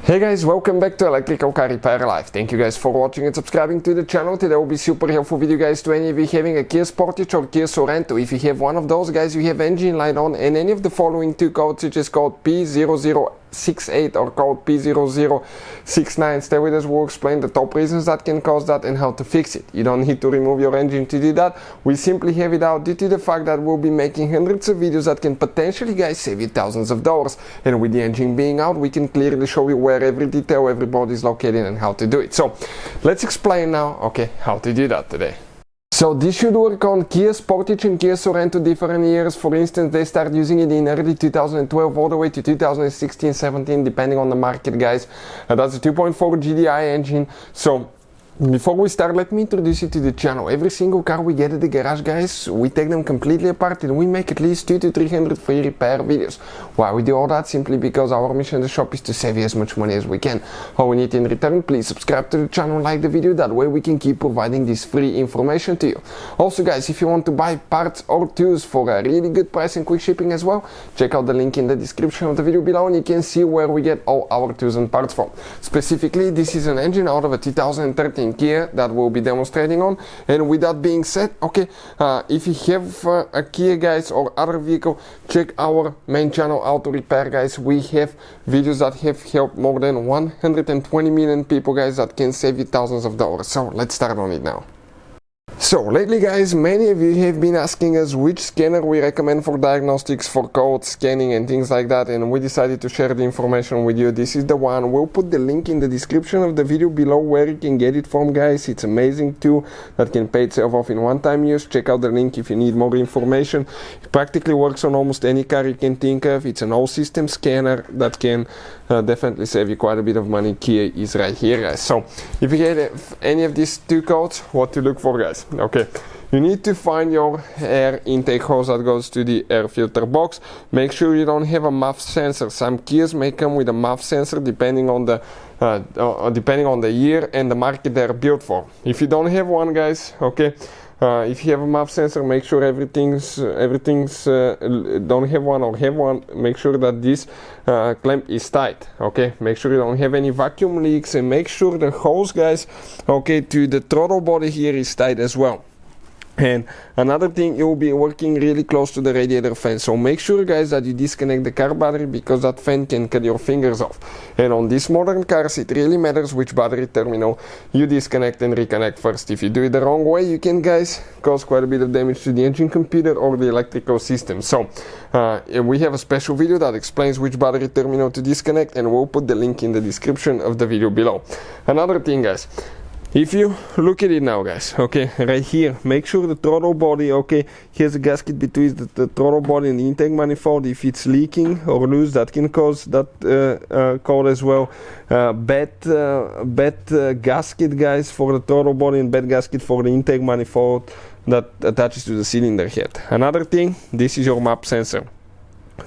Hey guys, welcome back to Electrical Car Repair Live. Thank you guys for watching and subscribing to the channel. Today will be super helpful video guys to any of you having a Kia Sportage or Kia Sorento. If you have one of those guys, you have engine light on and any of the following two codes, such as code P0068 or code P0069. Stay with us, we'll explain the top reasons that can cause that and how to fix it. You don't need to remove your engine to do that. We simply have it out due to the fact that we'll be making hundreds of videos that can potentially guys save you thousands of dollars. And with the engine being out, we can clearly show you where every detail, every body is located and how to do it. So let's explain now, okay, how to do that today. So this should work on Kia Sportage and Kia Sorento different years. For instance, they start using it in early 2012 all the way to 2016-17 depending on the market guys. That's a 2.4 GDI engine. So before we start, let me introduce you to the channel. Every single car we get at the garage guys, we take them completely apart and we make at least 200 to 300 free repair videos. Why we do all that? Simply because our mission in the shop is to save you as much money as we can. All we need in return, please subscribe to the channel, like the video, that way we can keep providing this free information to you. Also guys, if you want to buy parts or tools for a really good price and quick shipping as well, check out the link in the description of the video below and you can see where we get all our tools and parts from. Specifically, this is an engine out of a 2013 Kia that we'll be demonstrating on. And with that being said, okay, if you have a Kia guys or other vehicle, check our main channel Auto Repair guys. We have videos that have helped more than 120 million people guys that can save you thousands of dollars. So let's start on it now. So lately guys, many of you have been asking us which scanner we recommend for diagnostics, for code scanning and things like that, and we decided to share the information with you. This is the one. We'll put the link in the description of the video below where you can get it from guys. It's amazing tool that can pay itself off in one-time use. Check out the link if you need more information. It practically works on almost any car you can think of. It's an all-system scanner that can definitely save you quite a bit of money. Kia is right here guys. So if you get any of these two codes, what to look for guys? Okay, you need to find your air intake hose that goes to the air filter box. Make sure you don't have a muff sensor. Some Kias may come with a muff sensor depending on the year and the market they're built for. If you don't have one guys, okay, if you have a muff sensor, make sure everything's don't have one or have one. Make sure that this clamp is tight. Okay, make sure you don't have any vacuum leaks and make sure the hose guys, okay, to the throttle body here is tight as well. And another thing, you'll be working really close to the radiator fan, so make sure guys that you disconnect the car battery because that fan can cut your fingers off. And on these modern cars it really matters which battery terminal you disconnect and reconnect first. If you do it the wrong way, you can guys cause quite a bit of damage to the engine computer or the electrical system. So we have a special video that explains which battery terminal to disconnect and we'll put the link in the description of the video below. Another thing guys, if you look at it now guys, okay, right here, make sure the throttle body, okay, here's a gasket between the throttle body and the intake manifold. If it's leaking or loose, that can cause that code as well. Bad gasket guys for the throttle body and bad gasket for the intake manifold that attaches to the cylinder head. Another thing, this is your map sensor.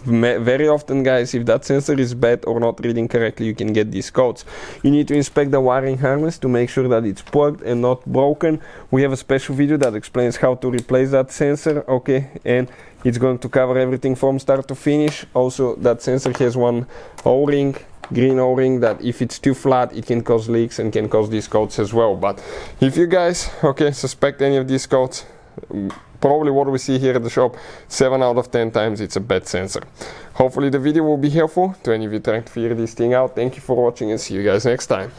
Very often guys, if that sensor is bad or not reading correctly, you can get these codes. You need to inspect the wiring harness to make sure that it's plugged and not broken. We have a special video that explains how to replace that sensor, okay, and it's going to cover everything from start to finish. Also, that sensor has one O-ring, green O-ring, that if it's too flat it can cause leaks and can cause these codes as well. But if you guys, okay, suspect any of these codes, probably what we see here at the shop, 7 out of 10 times it's a bad sensor. Hopefully the video will be helpful to any of you trying to figure this thing out. Thank you for watching and see you guys next time.